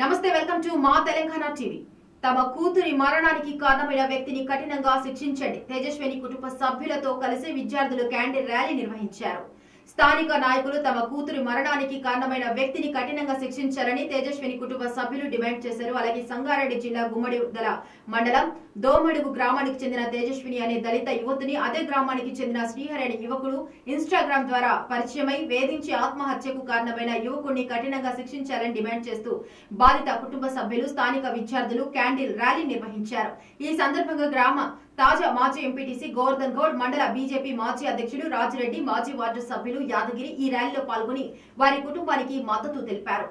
నమస్తే, welcome to మా Telangana TV. తమ కూతురి మరణానికి కారణమైన వ్యక్తిని కఠినంగా శిక్షించండి. తేజస్విని కుటుంబ సభ్యులతో కలిసి విద్యార్థులు క్యాండిల్ ర్యాలీ నిర్వహించారు. స్థానిక నాయకులు తమ కూతురి మరణానికి కారణమైన వ్యక్తిని కఠినంగా శిక్షించాలని తేజస్విని కుటుంబ సభ్యులు డిమాండ్ చేశారు. అలాగే సంగారెడ్డి జిల్లా గుమ్మడిదల మండలం దోమడుగు గ్రామానికి చెందిన తేజస్విని అనే దళిత యువతిని అదే గ్రామానికి చెందిన శ్రీహరి అనే యువకుడు ఇన్స్టాగ్రామ్ ద్వారా పరిచయమై వేధించి ఆత్మహత్యకు కారణమైన యువకుడిని కఠినంగా శిక్షించాలని డిమాండ్ చేస్తూ బాధిత కుటుంబ సభ్యులు స్థానిక విద్యార్థులు క్యాండిల్ ర్యాలీ నిర్వహించారు. ఈ సందర్భంగా గ్రామ తాజా మాజీ ఎంపీటీసీ గోవర్ధన్ గౌడ్, మండల బీజేపీ మాజీ అధ్యక్షుడు రాజిరెడ్డి, మాజీ వార్డు సభ్యులు యాదగిరి ఈ ర్యాలీలో పాల్గొని వారి కుటుంబానికి మద్దతు తెలిపారు.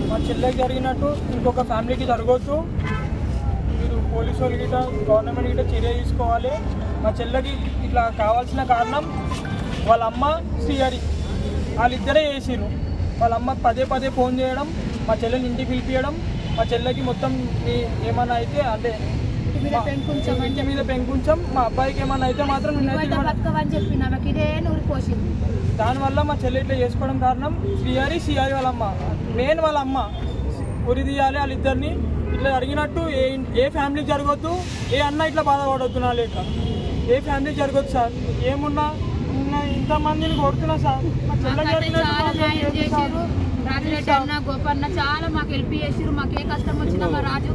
మా చెల్లెకి జరిగినట్టు ఇంకొక ఫ్యామిలీకి జరగవచ్చు. మీరు పోలీసు వాళ్ళు గిట్ట గవర్నమెంట్ గిట్ట చర్య తీసుకోవాలి. మా చెల్లెకి ఇట్లా కావాల్సిన కారణం వాళ్ళ అమ్మ శ్రీహరి, వాళ్ళిద్దరే చేసిరు. వాళ్ళ అమ్మ పదే పదే ఫోన్ చేయడం, మా చెల్లెని ఇంటికి పిలిపించడం, మా చెల్లెకి మొత్తం ఏమన్నా అయితే అంటే ఇంటి మీద పెంకుంచం, మా అబ్బాయికి ఏమన్నా అయితే మాత్రం దానివల్ల మా చెల్లి ఇట్లా చేసుకోవడం కారణం శ్రీహరి వాళ్ళ అమ్మ, మెయిన్ వాళ్ళ అమ్మ ఉరి తీయాలి. వాళ్ళిద్దరిని ఇట్లా జరిగినట్టు ఏ ఫ్యామిలీకి జరగొద్దు, ఏ అన్న ఇట్లా బాధపడొద్దు. నా లేక ఏ ఫ్యామిలీకి జరగొద్దు సార్. ఏమున్నా ఇంతమందిని కొడుతున్నా సార్. మా రాజిరెడ్డి అన్న, గోపన్న చాలా మాకు హెల్ప్ చేసిరు. మాకు ఏ కష్టం వచ్చినా మా రాజు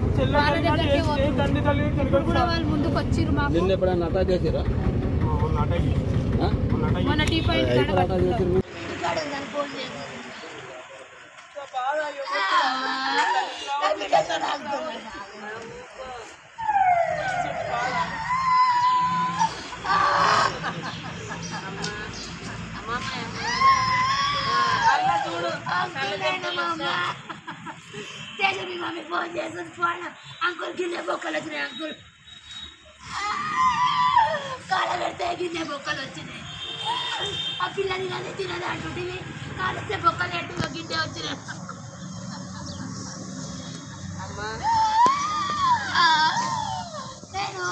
కూడా వాళ్ళు ముందుకు వచ్చిరు. మాకు మన టీ పాయింట్ तेजस्वी मम्मी फोन చేస్తుంది. ఫోన్ అంకుల్ గిన్నె బొక్కలు వచ్చినాయి. అంకుల్ కాళ్ళ పెడితే గిన్నె బొక్కలు వచ్చినాయి. ఆ పిల్లని కానీ తినదు అంటుంటివి. కాలిస్తే బొక్కలు ఎట్టుగా గిన్నె వచ్చినాయి. నేను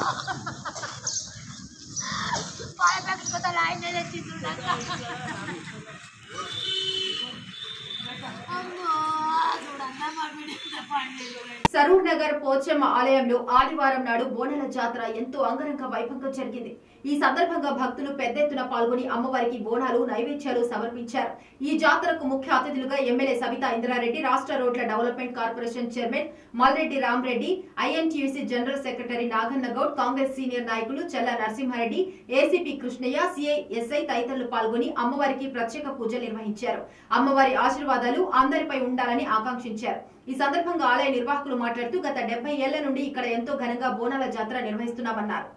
పాల ప్యాకెట్ కొత్త ఆయన తెచ్చింటున్నాక సరూర్ నగర్ పోచమ్మ ఆలయంలో ఆదివారం నాడు బోనాల జాతర ఎంతో అంగరంగ వైభవంగా జరిగింది. ఈ సందర్భంగా భక్తులు పెద్ద ఎత్తున పాల్గొని అమ్మవారికి బోనాలు, నైవేద్యాలు సమర్పించారు. ఈ జాతరకు ముఖ్య అతిథులుగా ఎమ్మెల్యే సబితా ఇంద్రారెడ్డి, రాష్ట్ర రోడ్ల development corporation chairman Malreddy Rama Reddy, INTUC general secretary Naganna Goud, Congress senior నాయకులు చల్లా నరసింహారెడ్డి, ఏసీపీ కృష్ణయ్య, సిఐఎస్ఐ తదితరులు పాల్గొని అమ్మవారికి ప్రత్యేక పూజలు నిర్వహించారు. అమ్మవారి ఆశీర్వాదాలు అందరిపై ఉండాలని ఆకాంక్షించారు. ఈ సందర్భంగా ఆలయ నిర్వాహకులు మాట్లాడుతూ గత 70 ఏళ్ల నుండి ఇక్కడ ఎంతో ఘనంగా బోనాల జాతర నిర్వహిస్తున్నామన్నారు.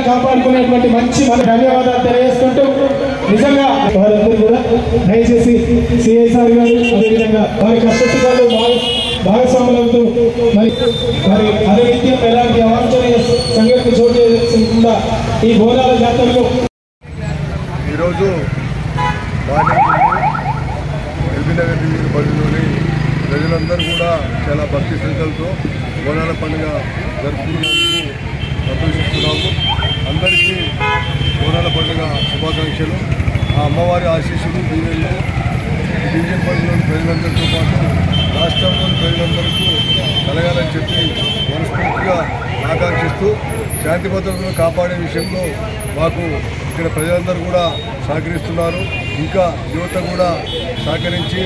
కాపాడుకునేటువంటి మంచి ధన్యవాదాలు తెలియజేసుకుంటూ నిజంగా వారందరూ కూడా దయచేసి సిఐసార్ గారు అదేవిధంగా వారి కష్టసుఖాలు భాగస్వాములవుతూ మరి అదేవిధంగా ఎలాంటి అవాంఛనీయ సంఘటన చోటు చేసుకుండా ఈ బోనాల జాతరలో ఈరోజు ఎల్బీనగర్ పరిధిలోని ప్రజలందరూ కూడా చాలా భక్తి శ్రద్ధలతో బోనాల పండుగ జరుపుకున్నందుకు సంతోషిస్తున్నాము. అందరికీ బోనాల పండుగ శుభాకాంక్షలు. ఆ అమ్మవారి ఆశీస్సులు దీవెనలు డివిజన్ పరిధిలోని ప్రజలందరితో పాటు రాష్ట్రంలోని ప్రజలందరికీ కలగాలని చెప్పి మనస్ఫూర్తిగా ఆకాంక్షిస్తూ శాంతి భద్రతలను కాపాడే విషయంలో మాకు ఇక్కడ ప్రజలందరూ కూడా సహకరిస్తున్నారు. ఇంకా యువత కూడా సహకరించి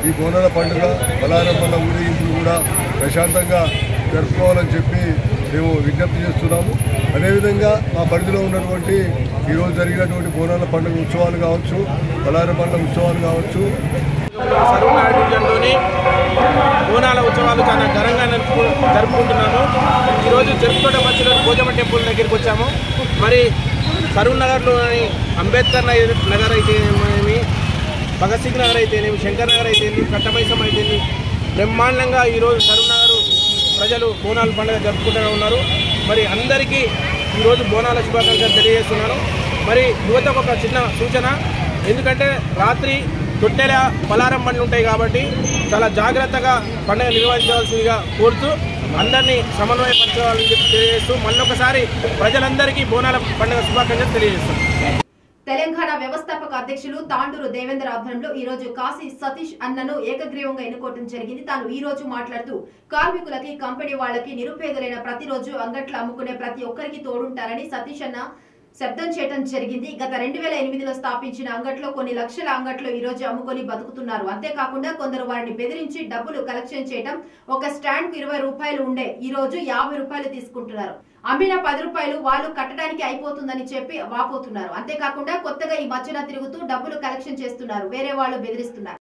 ఈ బోనాల పండుగ బలారమ్మల ఊరేగింపులు కూడా ప్రశాంతంగా జరుపుకోవాలని చెప్పి మేము విజ్ఞప్తి చేస్తున్నాము. అదేవిధంగా మా పరిధిలో ఉన్నటువంటి ఈరోజు జరిగినటువంటి బోనాల పండుగ ఉత్సవాలు కావచ్చు, బలారమ్మల ఉత్సవాలు కావచ్చు, సరూర్ నగర్ డివిజన్లోని బోనాల ఉత్సవాలు చాలా ఘనంగా జరుపుకుంటున్నాము. ఈరోజు చెరుకుతోట మధ్యలో పోచమ్మ టెంపుల్ దగ్గరికి వచ్చాము. మరి సరూర్ నగర్లోని అంబేద్కర్ నగర్ అయితేనేమి, భగత్ సింగ్ నగర్ అయితేనేమి, శంకర్ నగర్ అయితేనేమి, కట్టమైసం అయితేనేమి బ్రహ్మాండంగా ఈరోజు సరూర్ నగర్ ప్రజలు బోనాల పండుగ జరుపుకుంటూనే ఉన్నారు. మరి అందరికీ ఈరోజు బోనాల శుభాకాంక్షలు తెలియజేస్తున్నాను. మరి యువతకు ఒక చిన్న సూచన, ఎందుకంటే రాత్రి తొట్టెల పలారం బండ్లు ఉంటాయి కాబట్టి చాలా జాగ్రత్తగా పండుగ నిర్వహించవలసిందిగా కోరుతూ అందరినీ సమన్వయపరచాలని చెప్పి తెలియజేస్తూ మళ్ళొకసారి ప్రజలందరికీ బోనాల పండుగ శుభాకాంక్షలు తెలియజేస్తాం. తెలంగాణ వ్యవస్థాపక అధ్యక్షులు తాండూరు దేవేంద్ర ఆధ్వర్యంలో ఈ రోజు కాశీ సతీష్ అన్నను ఏకగ్రీవంగా ఎన్నుకోవడం జరిగింది. తాను ఈ రోజు మాట్లాడుతూ కార్మికులకి, కంపెనీ వాళ్ళకి, నిరుపేదలైన ప్రతిరోజు అంగట్లు అమ్ముకునే ప్రతి ఒక్కరికి తోడుంటారని సతీష్ అన్న శబ్దం చేయడం జరిగింది. గత 2008లో స్థాపించిన అంగట్లో కొన్ని లక్షల అంగట్లు ఈ రోజు అమ్ముకొని బతుకుతున్నారు. అంతేకాకుండా కొందరు వారిని బెదిరించి డబ్బులు కలెక్షన్ చేయడం, ఒక స్టాండ్ కు 20 రూపాయలు ఉండే ఈ రోజు 50 రూపాయలు తీసుకుంటున్నారు. అమ్మిన 10 రూపాయలు వాళ్ళు కట్టడానికి అయిపోతుందని చెప్పి వాపోతున్నారు. అంతేకాకుండా కొత్తగా ఈ మధ్యన తిరుగుతూ డబ్బులు కలెక్షన్ చేస్తున్నారు. వేరే వాళ్ళు బెదిరిస్తున్నారు.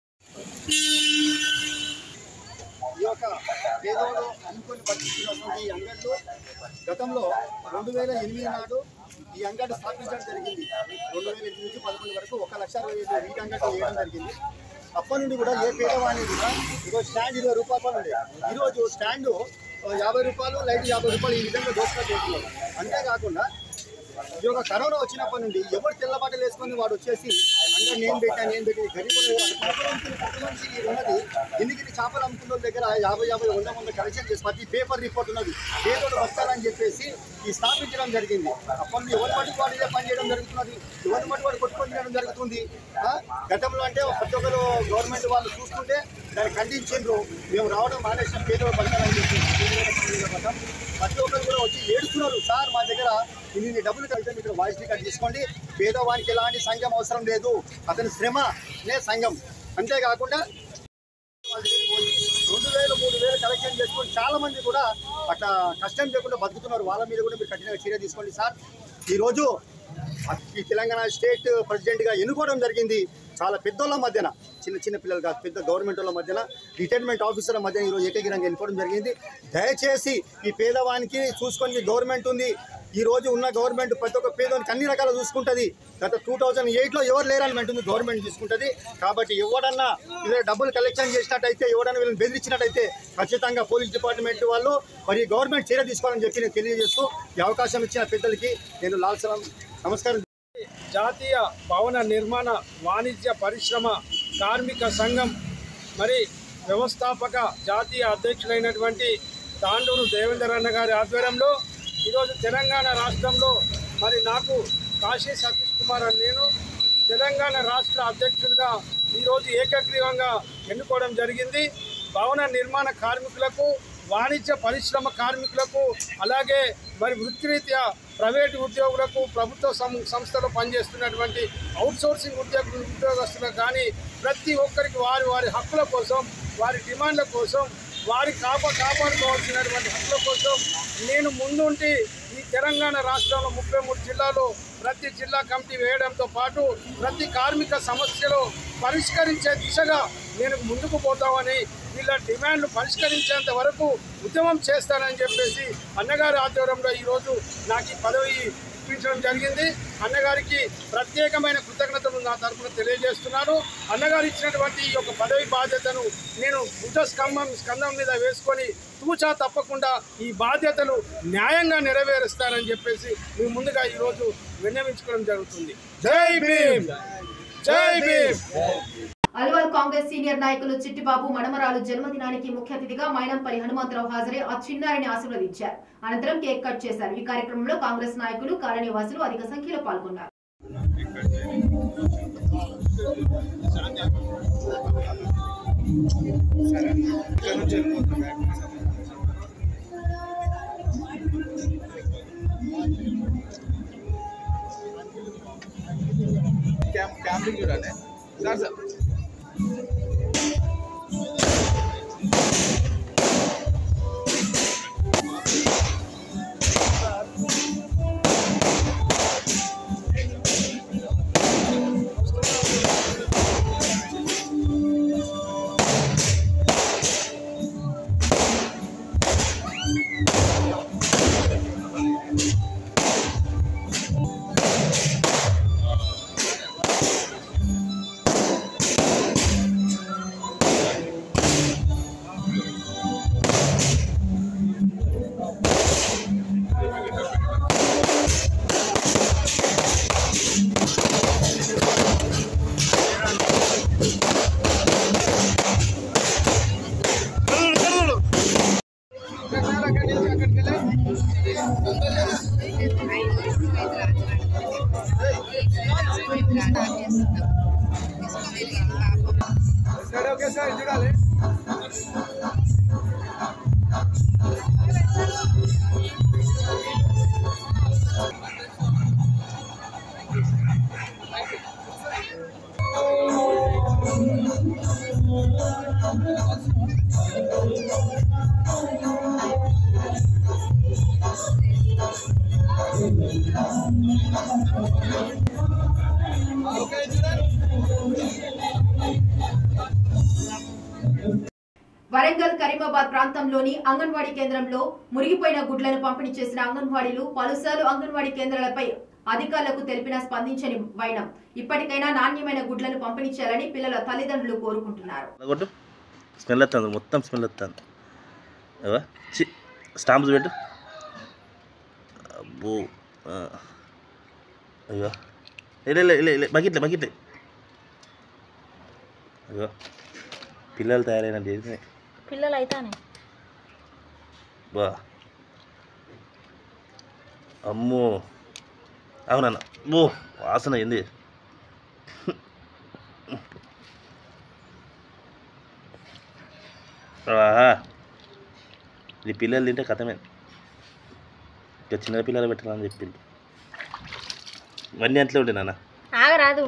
గతంలో 2008 నాడు ఈ అంగడి స్థాపించడం జరిగింది. 2008 నుంచి 11 వరకు 1,60,000 వీటి అంగడి వేయడం జరిగింది. అప్పటి నుండి కూడా ఏ పేదవాణి కూడా ఈరోజు స్టాండ్ 20 రూపాయలు ఉండే, ఈరోజు స్టాండ్ 50 రూపాయలు, లైట్ 50 రూపాయలు, ఈ విధంగా దోసుకొని చేస్తున్నారు. అంతేకాకుండా ఈ యొక్క కరోనా వచ్చినప్పటి నుండి ఎవరు తెల్లబట్టలు వేసుకొని వాడు వచ్చేసి అంటే నేను పెట్టాను గరీబులు నుంచి ఉన్నది ఎన్నికని చేపలు అమ్ముకున్న దగ్గర 50 100 కలెక్షన్ చేసి ప్రతి పేపర్ రిపోర్ట్ ఉన్నది పేదోడు బతకాలని చెప్పేసి ఈ స్థాపించడం జరిగింది. అప్పటి ఎవరి మటుకు వాడు ఇదే పని చేయడం జరుగుతున్నది, ఎవరి మటుకు వాడు కొట్టుకొని చేయడం జరుగుతుంది. గతంలో అంటే ప్రతి ఒక్కరు గవర్నమెంట్ వాళ్ళు చూస్తుంటే దాన్ని ఖండించారు. మేము రావడం మానేసిన పేదోడు బతకాలని చెప్పేసి ప్రతి ఒక్కరు కూడా వచ్చి ఏడుస్తున్నారు. సార్ మా దగ్గర ఇన్ని డబ్బులు కలిగితే మీరు వాయిస్ రికార్డ్ తీసుకోండి, పేదవానికి ఎలాంటి సంఘం అవసరం లేదు, అతని శ్రమనే సంఘం. అంతేకాకుండా 2,000 3,000 కలెక్షన్ చేసుకొని చాలా మంది కూడా అట్లా కష్టం చేయకుండా బతుకుతున్నారు. వాళ్ళ మీద కూడా మీరు కఠినంగా చర్య తీసుకోండి సార్. ఈరోజు ఈ తెలంగాణ స్టేట్ ప్రెసిడెంట్గా ఎన్నుకోవడం జరిగింది. చాలా పెద్దోళ్ళ మధ్యన, చిన్న పిల్లలు కాదు, పెద్ద గవర్నమెంట్ వాళ్ళ మధ్యన, రిటైర్మెంట్ ఆఫీసర్ల మధ్యన ఈరోజు ఏకగ్రీవంగా ఎన్నుకోవడం జరిగింది. దయచేసి ఈ పేదవానికి చూసుకొని గవర్నమెంట్ ఉంది. ఈరోజు ఉన్న గవర్నమెంట్ ప్రతి ఒక్క పేదవానికి అన్ని రకాలు చూసుకుంటుంది. గత 2008లో ఎవరు లేరని అంటుంది, గవర్నమెంట్ చూసుకుంటుంది. కాబట్టి ఎవడన్నా ఇలా డబ్బులు కలెక్షన్ చేసినట్టయితే, ఎవడన్నా వీళ్ళని బెదిరించినట్టయితే ఖచ్చితంగా పోలీస్ డిపార్ట్మెంట్ వాళ్ళు మరి గవర్నమెంట్ చర్య తీసుకోవాలని చెప్పి నేను తెలియజేస్తూ ఈ అవకాశం ఇచ్చిన పెద్దలకి నేను లాల్ సలాం నమస్కారం. జాతీయ భవన నిర్మాణ వాణిజ్య పరిశ్రమ కార్మిక సంఘం మరి వ్యవస్థాపక జాతీయ అధ్యక్షులైనటువంటి తాండూరు దేవేందర్ అన్న గారి ఆధ్వర్యంలో ఈరోజు తెలంగాణ రాష్ట్రంలో మరి నాకు కాశీ సతీష్ కుమార్ అని నేను తెలంగాణ రాష్ట్ర అధ్యక్షుడిగా ఈరోజు ఏకగ్రీవంగా ఎన్నుకోవడం జరిగింది. భవన నిర్మాణ కార్మికులకు, వాణిజ్య పరిశ్రమ కార్మికులకు, అలాగే మరి వృత్తిరీత్యా ప్రైవేటు ఉద్యోగులకు, ప్రభుత్వ సంస్థలో పనిచేస్తున్నటువంటి అవుట్సోర్సింగ్ ఉద్యోగస్తులకు కానీ ప్రతి ఒక్కరికి వారి హక్కుల కోసం, వారి డిమాండ్ల కోసం, వారి కాపాడుకోవాల్సినటువంటి హక్కుల కోసం నేను ముందుండి ఈ తెలంగాణ రాష్ట్రంలో 33 జిల్లాలో ప్రతి జిల్లా కమిటీ వేయడంతో పాటు ప్రతి కార్మిక సమస్యలో పరిష్కరించే దిశగా నేను ముందుకు పోతామని, వీళ్ళ డిమాండ్లు పరిష్కరించేంత వరకు ఉద్యమం చేస్తానని చెప్పేసి అన్నగారి ఆధ్వర్యంలో ఈరోజు నాకు ఈ పదవి ఇప్పించడం జరిగింది. అన్నగారికి ప్రత్యేకమైన కృతజ్ఞతలు నా తరఫున తెలియజేస్తున్నాను. అన్నగారు ఇచ్చినటువంటి ఈ యొక్క పదవి బాధ్యతను నేను భుజ స్కంధం మీద వేసుకొని తూచా తప్పకుండా ఈ బాధ్యతలు న్యాయంగా నెరవేరుస్తానని చెప్పేసి మీ ముందుగా ఈరోజు విన్నవించుకోవడం జరుగుతుంది. జై భీమ్, జై భీమ్. అల్వాల్ కాంగ్రెస్ సీనియర్ నాయకులు చిట్టిబాబు మణమరాలు జన్మదినానికి ముఖ్య అతిథిగా మైనంపల్లి హనుమంతరావు హాజరై ఆ చిన్నారిని ఆశీర్వదించారు. అనంతరం కేక్ కట్ చేశారు. ఈ కార్యక్రమంలో కాంగ్రెస్ నాయకులు, కాలనీవాసులు అధిక సంఖ్యలో పాల్గొన్నారు. క్యాంపింగ్ చూడండి సార్. వరంగల్ కరీమాబాద్ ప్రాంతంలోని అంగన్వాడీ కేంద్రంలో మురిగిపోయిన గుడ్లను పంపిణీ చేసిన అంగన్వాడీలు పలుసార్లు అంగన్వాడీ కేంద్రాలపై అధికారులకు తెలిపినా స్పందించని వైనం. ఇప్పటికైనా నాణ్యమైన గుడ్లను పంపిణీ చేయాలని పిల్లల తల్లిదండ్రులు కోరుకుంటున్నారు. మొత్తం స్మెల్ వస్తుంది. స్టాంప్స్ పెట్టు. అబ్బో అయ్యో బకెట్లే బకెట్లే. అయ్యో పిల్లలు తయారైన పిల్లలు అయితానే. బా అమ్మో అవునన్న. ఓ వాసన ఏంది. ఇది పిల్లలు తింటే కథమే. ఇంకా చిన్న పిల్లలు పెట్టాలని చెప్పింది. ఇవన్నీ అంట్లో ఉండే నాన్న. ఆగరాదు.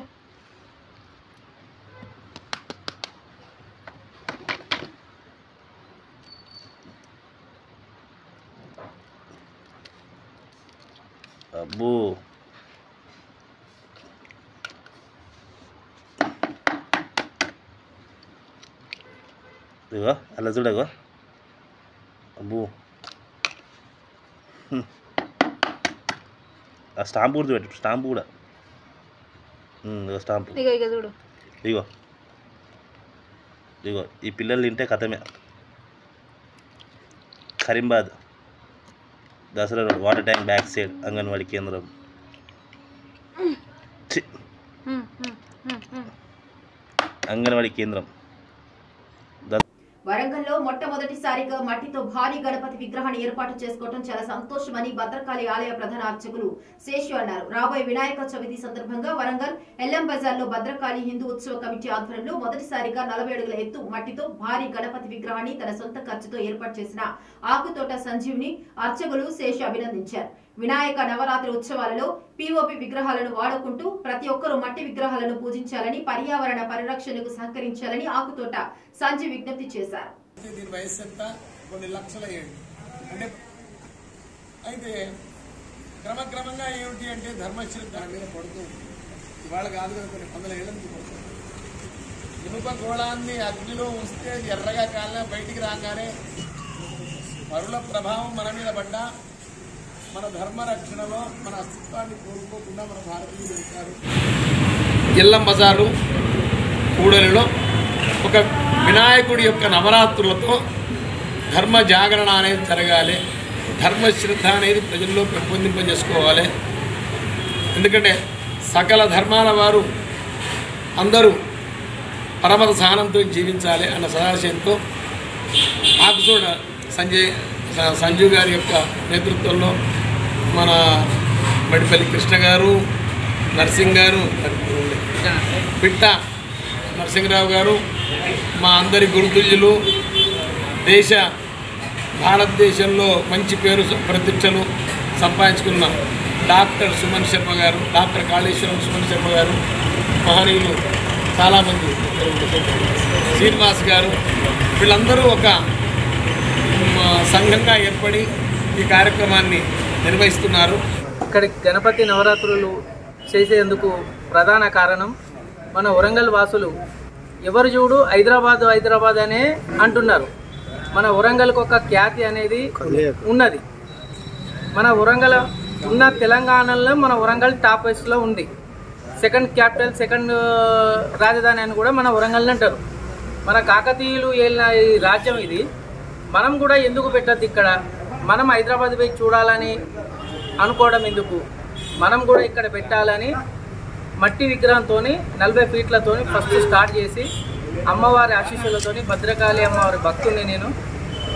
అబ్బో ఇగో అలా చూడగో. అబ్బో ఆ స్టాంప్ కూడా పెట్టు. స్టాంప్ కూడా స్టాంప్. చూడు ఇగో ఇగో ఈ పిల్లలు తింటే కథమే. Karimabad Dasara road water tank back side anganwadi కేంద్రం. అంగన్వాడీ కేంద్రం. వరంగల్లో మొట్టమొదటిసారిగా మట్టితో భారీ గణపతి విగ్రహాన్ని ఏర్పాటు చేసుకోవడం చాలా సంతోషమని భద్రకాళి ఆలయ ప్రధాన అర్చకులు శేషు అన్నారు. రాబోయే వినాయక చవితి సందర్భంగా వరంగల్ ఎల్ఎం బజార్లో భద్రకాళి హిందూ ఉత్సవ కమిటీ ఆధ్వర్యంలో మొదటిసారిగా 40 అడుగుల ఎత్తు మట్టితో భారీ గణపతి విగ్రహాన్ని తన సొంత ఖర్చుతో ఏర్పాటు చేసిన ఆకుతోట సంజీవ్ని అర్చకులు శేషు అభినందించారు. వినాయక నవరాత్రి ఉత్సవాలలో పీఓపీ విగ్రహాలను వాడుకుంటూ ప్రతి ఒక్కరూ మట్టి విగ్రహాలను పూజించాలని, పర్యావరణ పరిరక్షణకు సహకరించాలని ఆకుతోట సంజీవ్ విజ్ఞప్తి చేశారు. దీని వయసు ఎంత? కొన్ని లక్షల ఏళ్ళు. అంటే అయితే క్రమక్రమంగా ఏమిటి అంటే ధర్మశ్రద్ధ దాని మీద పడుతూ ఇవాళ కాదు కదా, కొన్ని వందల ఏళ్ళ నుంచి పడుతుంది. ఇనుప గోళాన్ని అగ్నిలో ఉంచితే ఎర్రగా కాలిన బయటికి రాగానే పరుల ప్రభావం మన మీద పడ్డా మన ధర్మ రక్షణలో మన అస్తిత్వాన్ని కోరుకోకుండా మన భారతీయులు ఉంటారు. ఎల్లం బజారు కూడలిలో ఒక వినాయకుడి యొక్క నవరాత్రులతో ధర్మ జాగరణ అనేది జరగాలి. ధర్మశ్రద్ధ అనేది ప్రజల్లో పెంపొందింపజేసుకోవాలి. ఎందుకంటే సకల ధర్మాల వారు అందరూ పరమత సహనంతో జీవించాలి అన్న సదాశయంతో ఆకుతోట సంజీవ్ గారి యొక్క నేతృత్వంలో మన మడిపల్లి కృష్ణ గారు, నర్సింగ్ గారు, పిట్ట నరసింహరావు గారు, మా అందరి గురుతుల్యులు, భారతదేశంలో మంచి పేరు ప్రతిష్టలు సంపాదించుకున్న డాక్టర్ సుమన్ శర్మ గారు, డాక్టర్ కాళేశ్వరం సుమన్ శర్మ గారు, మహనీయులు చాలామంది, శ్రీనివాస్ గారు, వీళ్ళందరూ ఒక సంఘంగా ఏర్పడి ఈ కార్యక్రమాన్ని నిర్వహిస్తున్నారు. ఇక్కడ గణపతి నవరాత్రులు చేసేందుకు ప్రధాన కారణం మన వరంగల్ వాసులు ఎవరు చూడు హైదరాబాద్ అనే అంటున్నారు. మన వరంగల్కి ఒక ఖ్యాతి అనేది ఉన్నది. మన వరంగల్ ఉన్న తెలంగాణలో మన వరంగల్ టాప్ వైస్లో ఉంది. సెకండ్ క్యాపిటల్, సెకండ్ రాజధాని అని కూడా మన వరంగల్ అంటారు. మన కాకతీయులు ఏలిన ఈ రాజ్యం ఇది. మనం కూడా ఎందుకు పెట్టద్దు ఇక్కడ? మనం హైదరాబాద్ పోయి చూడాలని అనుకోవడం ఎందుకు? మనం కూడా ఇక్కడ పెట్టాలని మట్టి విగ్రహంతో 40 ఫీట్లతో ఫస్ట్ స్టార్ట్ చేసి అమ్మవారి ఆశీస్సులతో, భద్రకాళి అమ్మవారి భక్తుడిని నేను,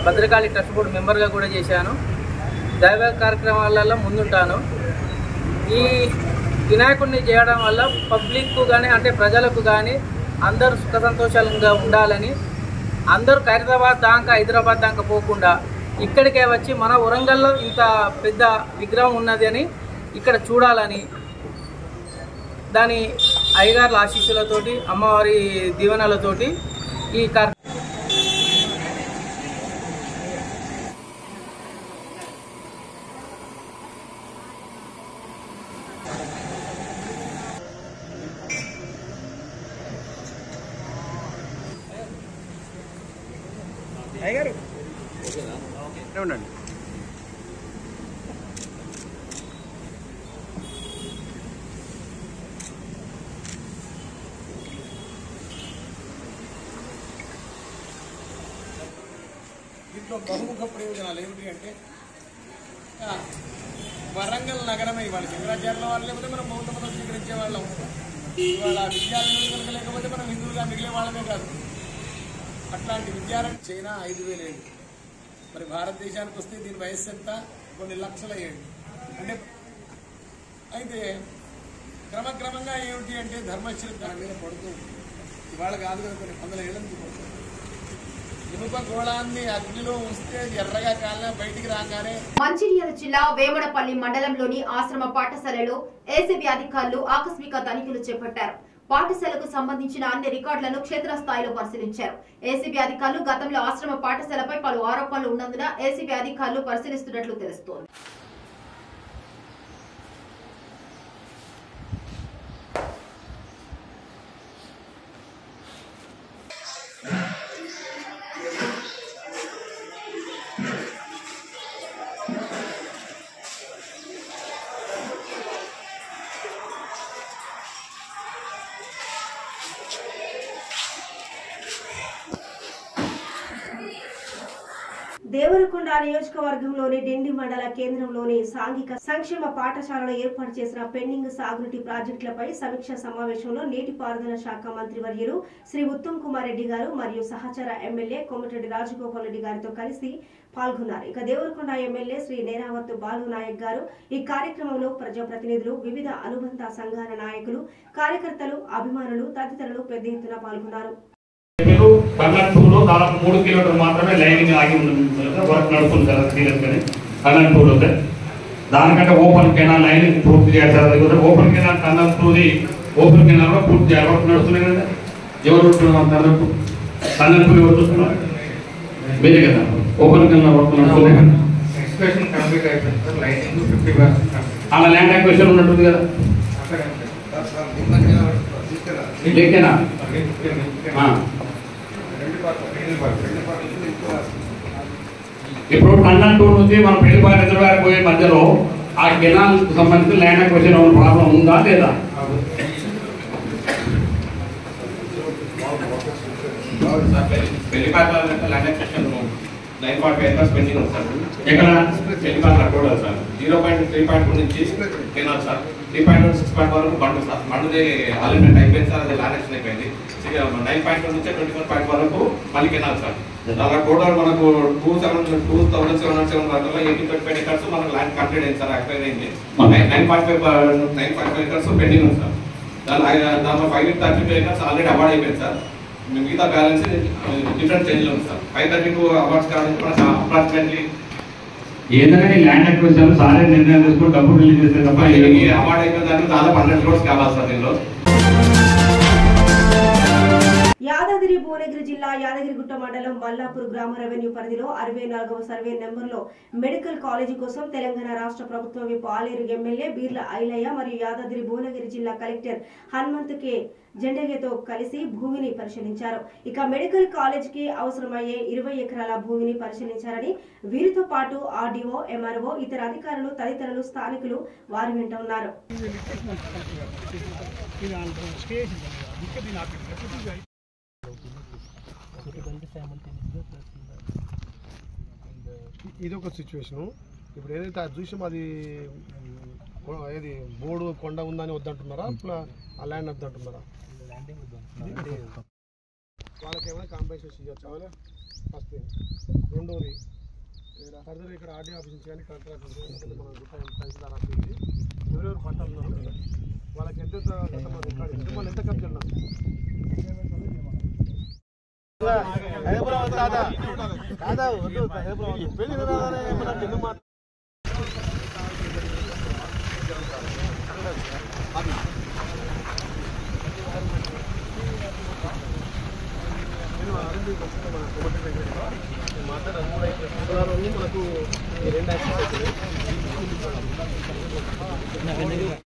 భద్రకాళి ట్రస్ట్ బోర్డు మెంబర్గా కూడా చేశాను. దైవ కార్యక్రమాలలో ముందుంటాను. ఈ వినాయకుడిని చేయడం వల్ల పబ్లిక్కు కానీ అంటే ప్రజలకు కానీ అందరూ సుఖ సంతోషాలుగా ఉండాలని, అందరూ హైదరాబాద్ దాకా పోకుండా ఇక్కడికే వచ్చి మన వరంగల్లో ఇంత పెద్ద విగ్రహం ఉన్నది అని ఇక్కడ చూడాలని, దాని అయ్యగారుల ఆశీస్సులతోటి అమ్మవారి దీవెనలతోటి ఈ కార్యక్రమం ఉండండి. దీంట్లో బహుముఖ ప్రయోజనాలు ఏమిటి అంటే వరంగల్ నగరమే ఇవాళ శంకరాచార్యుల వాళ్ళు లేకపోతే మనం బౌద్ధ మతం స్వీకరించే వాళ్ళం. ఇవాళ విద్యార్థులు కనుక లేకపోతే మనం హిందువులుగా మిగిలే వాళ్ళమే కాదు. అట్లాంటి విద్యార్థి చైనా 5,000 ఏళ్ళు, మరి భారతదేశానికి వస్తే దీని వయస్సు ఎంత? కొన్ని లక్షల ఏళ్ళు. అంటే అయితే క్రమక్రమంగా ఏమిటి అంటే ధర్మశ్రీ దాని మీద పడుతూ ఇవాళ కాదు కదా, కొన్ని 100 ఏళ్ళ నుంచి పడుతుంది. ఇనుప గోళాన్ని అగ్నిలో ఉంచితే ఎర్రగా కాలిన బయటికి రాగానే. మంచిర్యాల జిల్లా వేమడపల్లి మండలంలోని ఆశ్రమ పాఠశాలలో ఏసీబీ అధికారులు ఆకస్మిక తనిఖీలు చేపట్టారు. పాఠశాలకు సంబంధించిన అన్ని రికార్డులను క్షేత్రస్థాయిలో పరిశీలించారు. ఏసీబీ అధికారులు గతంలో ఆశ్రమ పాఠశాలపై పలు ఆరోపణలు ఉన్నందున ఏసీబీ అధికారులు పరిశీలిస్తున్నట్లు తెలుస్తోంది. దేవరకొండ నియోజకవర్గంలోని డిండి మండల కేంద్రంలోని సాంఘిక సంక్షేమ పాఠశాలలో ఏర్పాటు చేసిన పెండింగ్ సాగునీటి ప్రాజెక్టులపై సమీక్ష సమావేశంలో నీటిపారుదల శాఖ మంత్రి వర్యులు శ్రీ ఉత్తమ్ కుమార్ రెడ్డి గారు మరియు సహచర ఎమ్మెల్యే కోమటిరెడ్డి రాజగోపాల్ రెడ్డి గారితో కలిసి పాల్గొన్నారు. ఇక దేవరకొండ ఎమ్మెల్యే శ్రీ నేరావత్ బాలు నాయక్ గారు ఈ కార్యక్రమంలో ప్రజాప్రతినిధులు, వివిధ అనుబంధ సంఘాల నాయకులు, కార్యకర్తలు, అభిమానులు తదితరులు పెద్ద ఎత్తున పాల్గొన్నారు. కర్ణాటకలో దాదాపు 3 కిలోమీటర్లు మాత్రమే లైనింగ్ ఆగి ఉంటుంది, వర్క్ నడుస్తుంది సార్. సీరియస్గానే కర్ణాటకలో సార్ దానికంటే ఓపెన్ కెనాల్ లైనింగ్ పూర్తి చేయాలి సార్. అది ఓపెన్ కెనాల్ కర్ణాటకది ఓపెన్ కెనాల్ కూడా పూర్తి చేయాలి. వర్క్ నడుస్తున్నాయి కదా, ఎవరు కర్ణాటకలు ఎవరు చూస్తున్నారు? మీరే కదా. ఓపెన్ కెనాల్ వర్క్ నడుస్తున్నాయి కదా, ఎక్స్ప్రెషన్ కంప్లీట్ అయిపోయింది సార్. లైనింగ్ 50% అలా ల్యాండ్ అక్విజిషన్ ఉన్నట్టుంది కదా. ఇప్పుడు కర్ణాటక నుంచి మన పెళ్లిపాటి రిజర్వాయర్ పోయే మధ్యలో ఆ కెనాల్ సంబంధించి ల్యాండ్ అక్విజిషన్ ప్రాబ్లం ఉందా లేదా? పెళ్లిపాటి ల్యాండ్ అక్విజిషన్ 9.5 acres పెండింగ్ ఉంది సార్. ఎక్కడ పెళ్లిపాటి కూడా సార్ 0.3.2 నుంచి కెనాల్ సార్ 3.1 6.1 వరకు బండు సార్. బండుది ఆల్రెడీ అయిపోయింది సార్. అది ల్యాండ్ యాక్షన్ అయిపోయింది. 9.2 నుంచి 21.5 వరకు మళ్ళీ కెనాల్ సార్. అలా టోటల్ మనకు 2,707 వరకు 18.5 acres మనకు ల్యాండ్ కంప్లీట్ అయింది సార్. అక్వైర్ అయింది. 9.5 acres పెండింగ్ ఉంది సార్. దాంట్లో 532 acres ఆల్రెడీ అవార్డ్ అయిపోయింది సార్. మిగతా బ్యాలెన్స్ డిఫరెంట్ చేంజ్లో ఉంది సార్. 532 అవార్డ్స్ కావాలంటే మనకు అప్రాక్సిమేట్లీ ఏదైనా ల్యాండ్ అక్విజిషన్ సారే నిర్ణయం తీసుకుని డబ్బులు రిలీజ్ చేస్తే తప్ప అవార్డ్ అయిపోయిన దానికి దాదాపు 100 crores కావాలి సార్. దీనిలో యాదాద్రి భువనగిరి జిల్లా యాదగిరిగుట్ట మండలం మల్లాపూర్ గ్రామ రెవెన్యూ పరిధిలో 64వ సర్వే నెంబర్లో మెడికల్ కాలేజీ కోసం తెలంగాణ రాష్ట్ర ప్రభుత్వం విప్ ఆలేరు ఎమ్మెల్యే బీర్ల ఐలయ్య మరియు యాదాద్రి భువనగిరి జిల్లా కలెక్టర్ హనుమంత్ కే జెండగేతో కలిసి భూమిని పరిశీలించారు. ఇక మెడికల్ కాలేజీకి అవసరమయ్యే 20 ఎకరాల భూమిని పరిశీలించారని, వీరితో పాటు ఆర్డీఓ, ఎంఆర్ఓ, ఇతర అధికారులు తదితరులు స్థానికులు వారి వెంట ఉన్నారు. ఇది ఒక సిచ్యువేషను. ఇప్పుడు ఏదైతే అది చూసామో అది ఏది బోర్డు కొండ ఉందని వద్దంటున్నారా, ఆ ల్యాండ్ వద్దంటున్నారా? వాళ్ళకి ఏమైనా కాంపెన్సేషన్ ఇవ్వచ్చు. First thing. రెండోది ఫర్దర్ ఇక్కడ ఆర్డీ ఆఫీస్ నుంచి కానీ కలెక్టర్ ఆఫీస్ నుంచి మన తహసీల్దార్ ఆఫీస్ నుంచి ఎవరెవరు పట్టాలు ఉన్నారు వాళ్ళకి ఎంత వాళ్ళు ఎంత ఖర్చు ఉన్నారు మాట్లాడాలి మనకు 2 యాక్సెస్